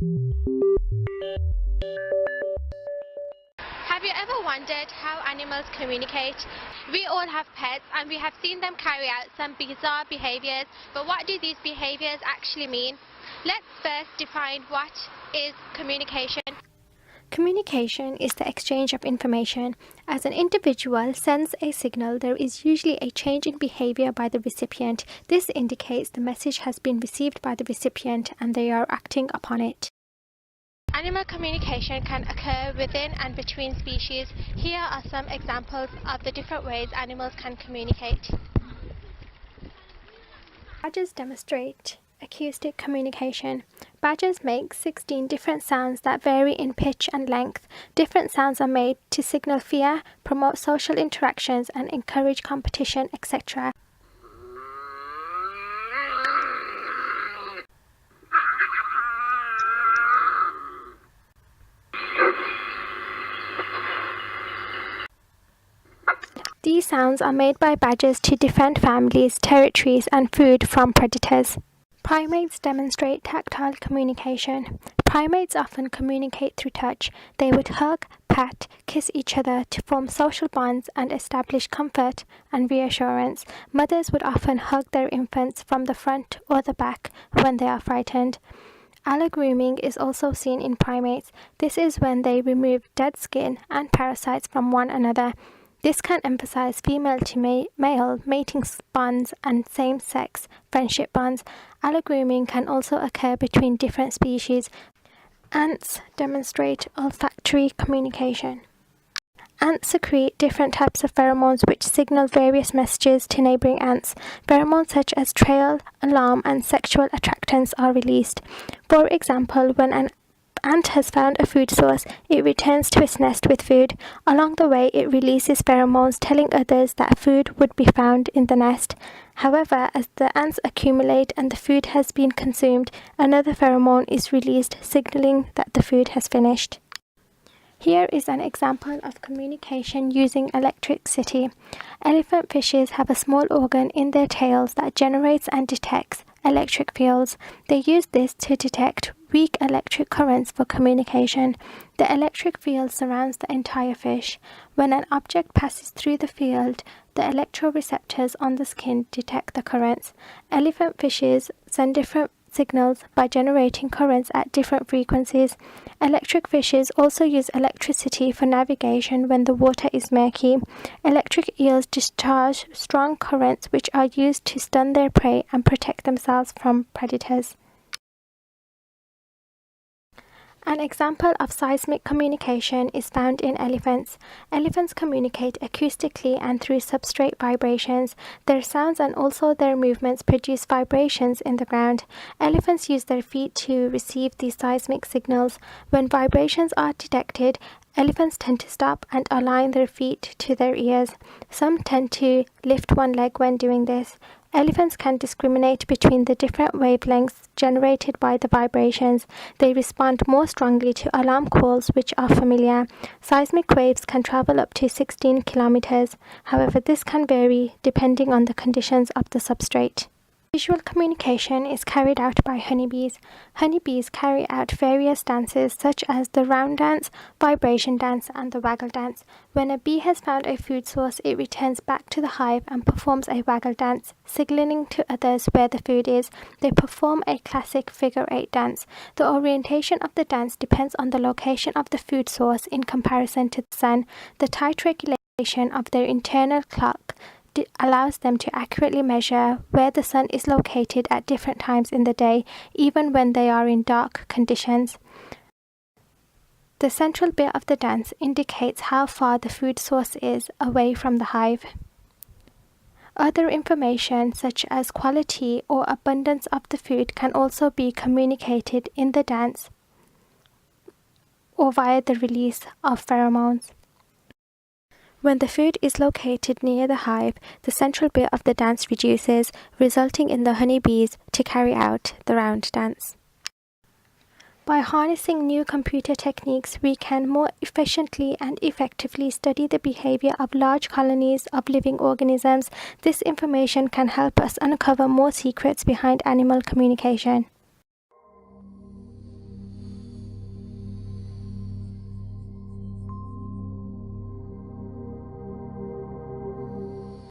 Have you ever wondered how animals communicate? We all have pets and we have seen them carry out some bizarre behaviors, but what do these behaviors actually mean? Let's first define what is communication. Communication is the exchange of information. As an individual sends a signal, there is usually a change in behavior by the recipient. This indicates the message has been received by the recipient and they are acting upon it. Animal communication can occur within and between species. Here are some examples of the different ways animals can communicate. Badgers demonstrate acoustic communication. Badgers make 16 different sounds that vary in pitch and length. Different sounds are made to signal fear, promote social interactions, and encourage competition, etc. These sounds are made by badgers to defend families, territories, and food from predators. Primates demonstrate tactile communication. Primates often communicate through touch. They would hug, pat, kiss each other to form social bonds and establish comfort and reassurance. Mothers would often hug their infants from the front or the back when they are frightened. Allogrooming is also seen in primates. This is when they remove dead skin and parasites from one another. This can emphasize female to male mating bonds and same-sex friendship bonds. Allogrooming can also occur between different species. Ants demonstrate olfactory communication. Ants secrete different types of pheromones which signal various messages to neighboring ants. Pheromones such as trail, alarm, and sexual attractants are released. For example, when an ant has found a food source, it returns to its nest with food. Along the way, it releases pheromones telling others that food would be found in the nest. However, as the ants accumulate and the food has been consumed, another pheromone is released, signaling that the food has finished. Here is an example of communication using electricity. Elephant fishes have a small organ in their tails that generates and detects electric fields. They use this to detect weak electric currents for communication. The electric field surrounds the entire fish. When an object passes through the field, the electroreceptors on the skin detect the currents. Elephant fishes send different signals by generating currents at different frequencies. Electric fishes also use electricity for navigation when the water is murky. Electric eels discharge strong currents which are used to stun their prey and protect themselves from predators. An example of seismic communication is found in elephants. Elephants communicate acoustically and through substrate vibrations. Their sounds and also their movements produce vibrations in the ground. Elephants use their feet to receive these seismic signals. When vibrations are detected, elephants tend to stop and align their feet to their ears. Some tend to lift one leg when doing this. Elephants can discriminate between the different wavelengths generated by the vibrations. They respond more strongly to alarm calls which are familiar. Seismic waves can travel up to 16 kilometers. However, this can vary depending on the conditions of the substrate. Visual communication is carried out by honeybees. Honeybees carry out various dances such as the round dance, vibration dance, and the waggle dance. When a bee has found a food source, it returns back to the hive and performs a waggle dance, signaling to others where the food is. They perform a classic figure-8 dance. The orientation of the dance depends on the location of the food source in comparison to the sun. The tight regulation of their internal clock allows them to accurately measure where the sun is located at different times in the day, even when they are in dark conditions. The central bit of the dance indicates how far the food source is away from the hive. Other information such as quality or abundance of the food can also be communicated in the dance or via the release of pheromones. When the food is located near the hive, the central bit of the dance reduces, resulting in the honeybees to carry out the round dance. By harnessing new computer techniques, we can more efficiently and effectively study the behavior of large colonies of living organisms. This information can help us uncover more secrets behind animal communication.